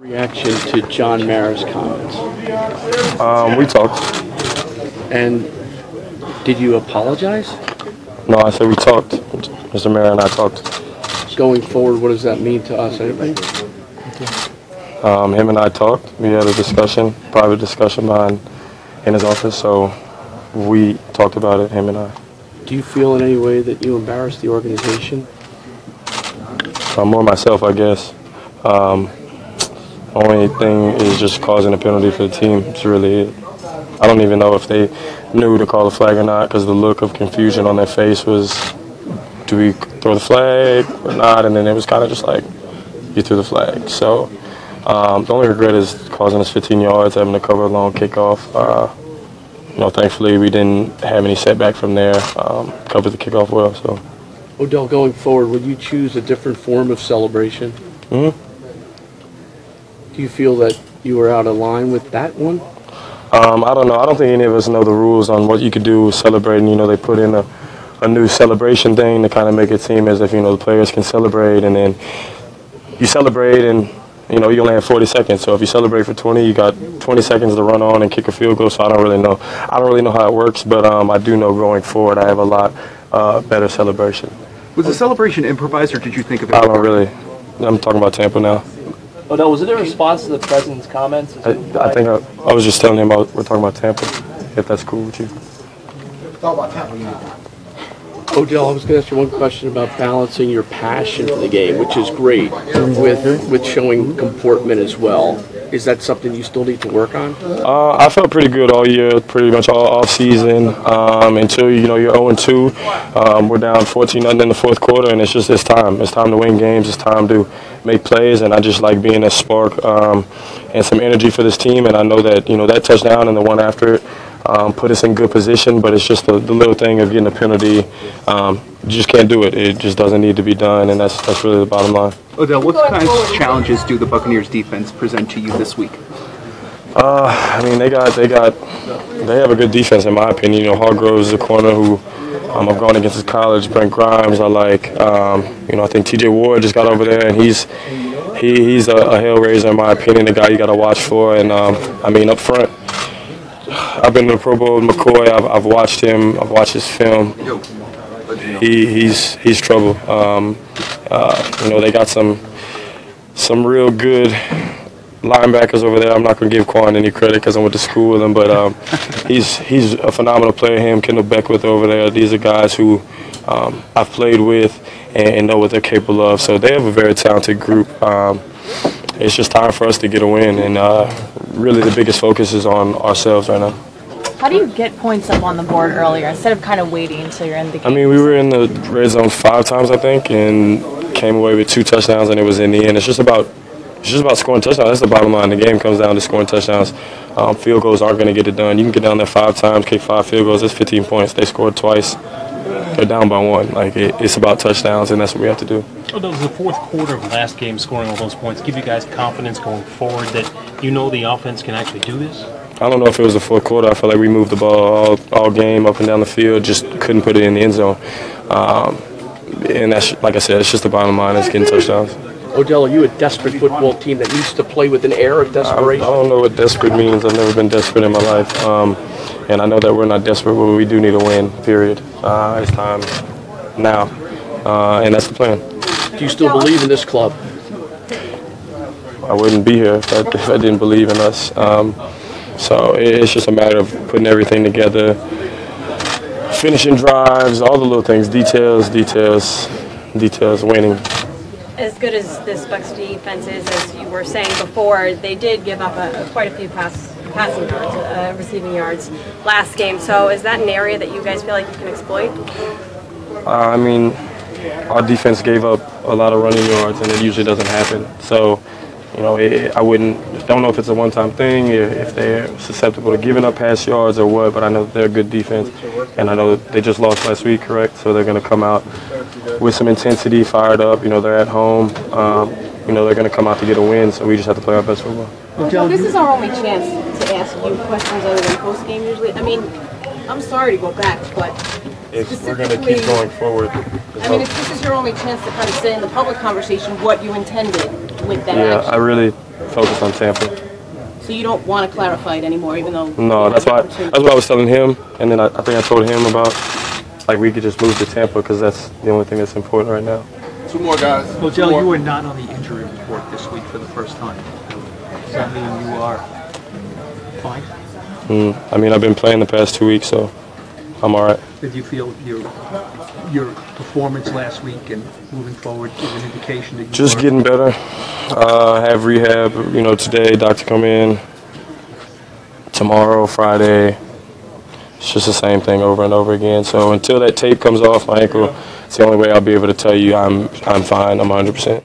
Reaction to John Mara's comments. We talked. And did you apologize? No, I said we talked. Mr. Mara and I talked. Going forward, what does that mean to us? Anybody? Him and I talked. We had a discussion, private discussion in his office, so we talked about it, him and I. Do you feel in any way that you embarrassed the organization? More myself, I guess. Only thing is just causing a penalty for the team. It's really it. I don't even know if they knew to call the flag or not, because the look of confusion on their face was, do we throw the flag or not? And then it was kind of just like, you threw the flag. So the only regret is causing us 15 yards, having to cover a long kickoff. Thankfully we didn't have any setback from there. Covered the kickoff well. So. Odell, going forward, would you choose a different form of celebration? Mm-hmm. Do you feel that you were out of line with that one? I don't know. I don't think any of us know the rules on what you could do with celebrating. They put in a new celebration thing to kind of make it seem as if, the players can celebrate, and then you celebrate and, you only have 40 seconds. So if you celebrate for 20, you got 20 seconds to run on and kick a field goal. So I don't really know. I don't really know how it works, but I do know going forward I have a lot better celebration. Was the celebration improvised, or did you think of it? I don't really. I'm talking about Tampa now. Odell, was it a response to the president's comments? I think I was just telling him we're talking about Tampa, if that's cool with you. Talk about Tampa, Odell, I was going to ask you one question about balancing your passion for the game, which is great, with showing comportment as well. Is that something you still need to work on? I felt pretty good all year, pretty much all off season, until you're 0-2. We're down 14-0 in the fourth quarter, and it's time. It's time to win games. It's time to make plays, and I just like being a spark and some energy for this team. And I know that that touchdown and the one after it put us in good position, but it's just the little thing of getting a penalty. You just can't do it. It just doesn't need to be done, and that's really the bottom line. Odell, what kinds of challenges do the Buccaneers defense present to you this week? They have a good defense in my opinion. Hargrove's the corner who I've gone against his college. Brent Grimes, I like. I think T.J. Ward just got over there, and he's a hell-raiser in my opinion. The guy you got to watch for, and up front. I've been to the Pro Bowl with McCoy. I've watched him. I've watched his film. He's trouble. They got some real good linebackers over there. I'm not going to give Quan any credit because I went to school with him, but he's a phenomenal player. Him, Kendall Beckwith over there. These are guys who I've played with and know what they're capable of. So they have a very talented group. It's just time for us to get a win, and really the biggest focus is on ourselves right now. How do you get points up on the board earlier instead of kind of waiting until you're in the game? We were in the red zone 5 times, I think, and came away with 2 touchdowns, and it was in the end. It's just about scoring touchdowns. That's the bottom line. The game comes down to scoring touchdowns. Field goals aren't going to get it done. You can get down there 5 times, kick 5 field goals. That's 15 points. They scored twice. They're down by 1. It's about touchdowns, and that's what we have to do. Does the fourth quarter of last game scoring all those points give you guys confidence going forward that the offense can actually do this? I don't know if it was the fourth quarter. I felt like we moved the ball all game up and down the field, just couldn't put it in the end zone. And that's, like I said, it's just the bottom line. It's getting touchdowns. Odell, are you a desperate football team that needs to play with an air of desperation? I don't know what desperate means. I've never been desperate in my life. And I know that we're not desperate, but we do need a win, period. It's time now. And that's the plan. Do you still believe in this club? I wouldn't be here if I didn't believe in us. So it's just a matter of putting everything together, finishing drives, all the little things, details, winning. As good as this Bucs defense is, as you were saying before, they did give up quite a few passing yards, receiving yards last game. So is that an area that you guys feel like you can exploit? Our defense gave up a lot of running yards, and it usually doesn't happen. So, I don't know if it's a one-time thing, if they're susceptible to giving up pass yards or what, but I know they're a good defense, and I know they just lost last week, correct? So they're going to come out with some intensity, fired up. They're at home. They're going to come out to get a win, so we just have to play our best football. Well, this is our only chance to ask you questions other than post-game usually. I'm sorry to go back, but We're going to keep going forward. I mean, if this is your only chance to kind of say in the public conversation what you intended with that Yeah, action. I really focused on Tampa. So you don't want to clarify it anymore, even though... No, that's what I was telling him, and then I think I told him about, like, we could just move to Tampa because that's the only thing that's important right now. Two more guys. Odell, you were not on the injury report this week for the first time. Does that mean you are fine? I mean, I've been playing the past 2 weeks, so I'm all right. Did you feel your performance last week and moving forward is an indication that you Just are getting better. Have rehab, today, doctor come in. Tomorrow, Friday. It's just the same thing over and over again. So until that tape comes off my ankle, it's the only way I'll be able to tell you I'm fine, I'm 100%.